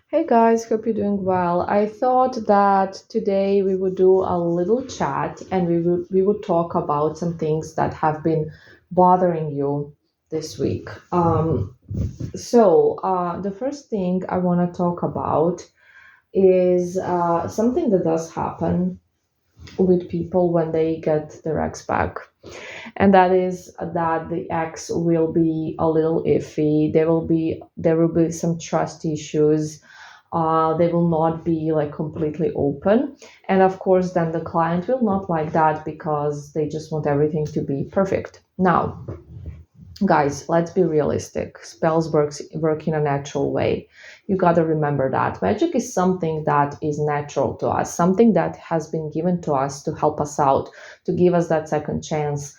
Hey guys, hope you're doing well. I thought that today we would do a little chat and we would talk about some things that have been bothering you this week. The first thing I want to talk about is something that does happen with people when they get their ex back, and that is that the ex will be a little iffy. There will be some trust issues. They will not be like completely open, and of course then the client will not like that because they just want everything to be perfect. Now guys, let's be realistic. Spells work in a natural way. You got to remember that magic is something that is natural to us, something that has been given to us to help us out, to give us that second chance.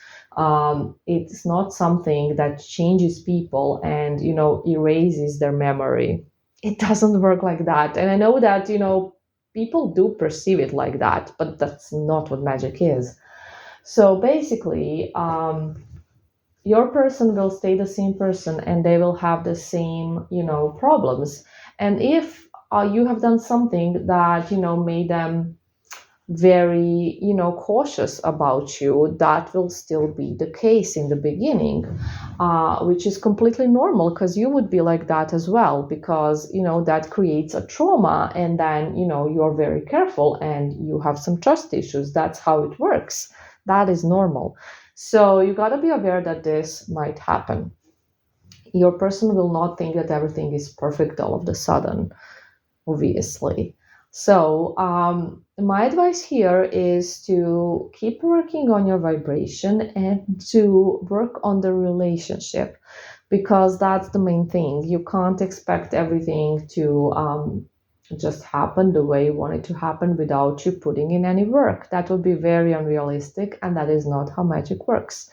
It's not something that changes people and erases their memory. It doesn't work like that, and I know that people do perceive it like that, but that's not what magic is. So basically, your person will stay the same person and they will have the same problems. And if you have done something that made them very cautious about you, that will still be the case in the beginning, which is completely normal because you would be like that as well, because that creates a trauma, and then you're very careful and you have some trust issues. That's how it works. That is normal. So you got to be aware that this might happen. Your person will not think that everything is perfect all of the sudden, obviously. So, my advice here is to keep working on your vibration and to work on the relationship, because that's the main thing. You can't expect everything to just happen the way you want it to happen without you putting in any work. That would be very unrealistic, and that is not how magic works.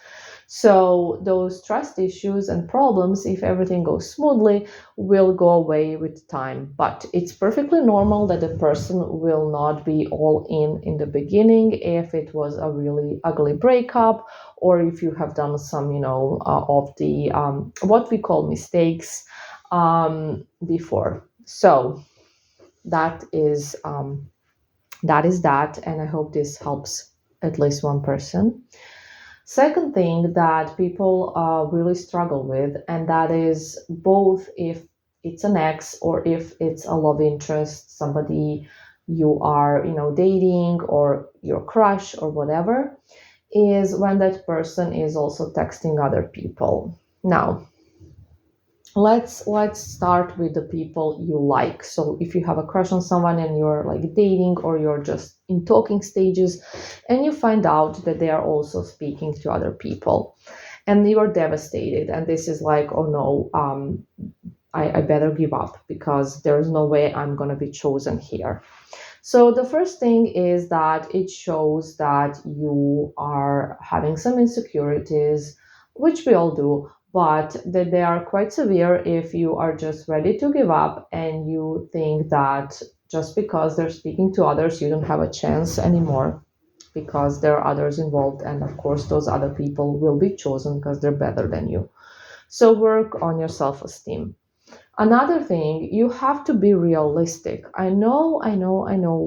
So, those trust issues and problems, if everything goes smoothly, will go away with time. But it's perfectly normal that the person will not be all in the beginning if it was a really ugly breakup, or if you have done some, of the what we call mistakes before. So that is that, and I hope this helps at least one person. Second thing that people really struggle with, and that is both if it's an ex or if it's a love interest, somebody you are, dating, or your crush or whatever, is when that person is also texting other people. Now, let's start with the people you like. So if you have a crush on someone and you're like dating, or you're just in talking stages, and you find out that they are also speaking to other people, and you are devastated, and this is like, oh no, I better give up because there's no way I'm going to be chosen here. So the first thing is that it shows that you are having some insecurities, which we all do, but that they are quite severe if you are just ready to give up and you think that just because they're speaking to others, you don't have a chance anymore because there are others involved. And of course, those other people will be chosen because they're better than you. So work on your self esteem. Another thing, you have to be realistic. I know.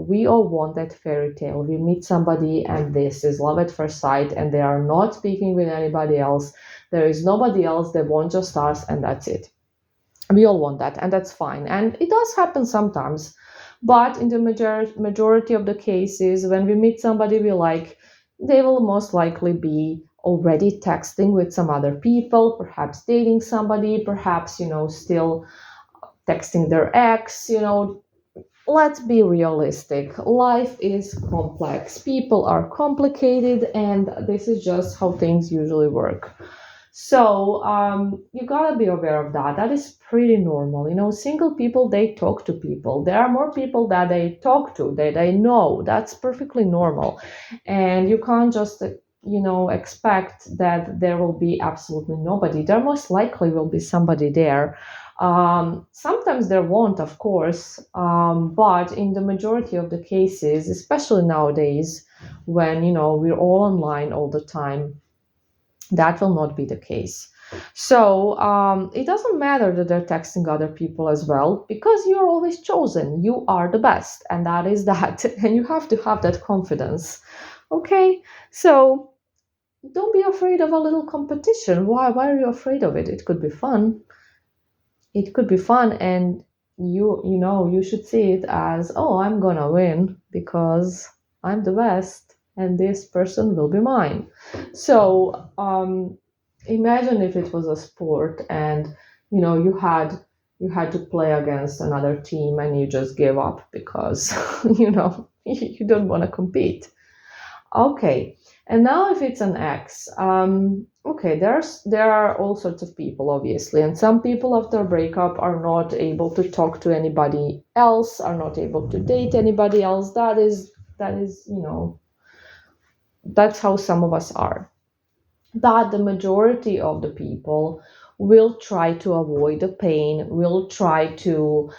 We all want that fairy tale. We meet somebody and this is love at first sight, and they are not speaking with anybody else. There is nobody else. They want just us, and that's it. We all want that, and that's fine. And it does happen sometimes. But in the majority of the cases, when we meet somebody we like, they will most likely be already texting with some other people, perhaps dating somebody, perhaps, still texting their ex. Let's be realistic. Life is complex. People are complicated, and this is just how things usually work. So you gotta be aware of that. That is pretty normal. Single people, they talk to people. There are more people that they talk to, that they know. That's perfectly normal. And you can't just, expect that there will be absolutely nobody. There most likely will be somebody there. Sometimes there won't, of course, but in the majority of the cases, especially nowadays, when we're all online all the time, that will not be the case. So it doesn't matter that they're texting other people as well, because you're always chosen. You are the best, and that is that. And you have to have that confidence. Okay, so don't be afraid of a little competition. Why are you afraid of it? It could be fun. It could be fun, and you should see it as, oh, I'm gonna win because I'm the best, and this person will be mine. So imagine if it was a sport, and you had to play against another team, and you just gave up because you don't want to compete. Okay, and now if it's an ex, okay, there are all sorts of people, obviously, and some people after a breakup are not able to talk to anybody else, are not able to date anybody else. That is, that's how some of us are. But the majority of the people will try to avoid the pain, will try to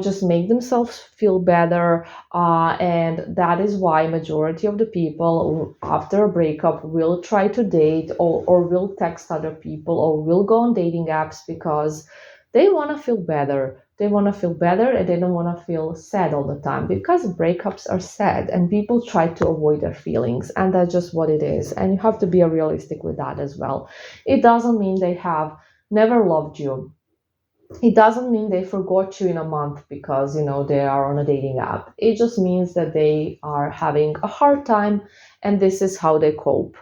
just make themselves feel better, and that is why majority of the people after a breakup will try to date, or will text other people, or will go on dating apps, because they want to feel better. They want to feel better, and they don't want to feel sad all the time, because breakups are sad and people try to avoid their feelings, and that's just what it is. And you have to be realistic with that as well. It doesn't mean they have never loved you. It doesn't mean they forgot you in a month because they are on a dating app. It just means that they are having a hard time, and this is how they cope.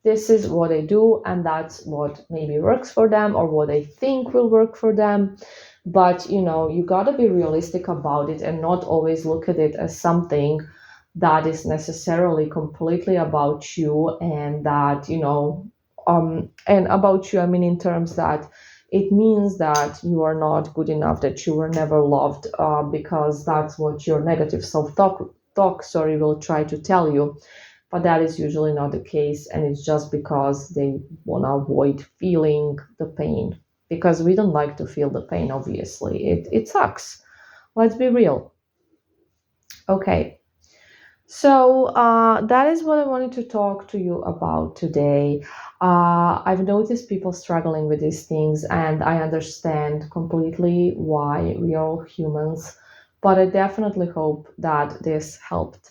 This is what they do, and that's what maybe works for them, or what they think will work for them. But you got to be realistic about it, and not always look at it as something that is necessarily completely about you, and that and about you, I mean, in terms that it means that you are not good enough, that you were never loved, because that's what your negative self talk sorry, will try to tell you. But that is usually not the case, and it's just because they want to avoid feeling the pain, because we don't like to feel the pain, obviously. It sucks. Let's be real. Okay, so that is what I wanted to talk to you about today. I've noticed people struggling with these things, and I understand completely why. We are all humans, but I definitely hope that this helped.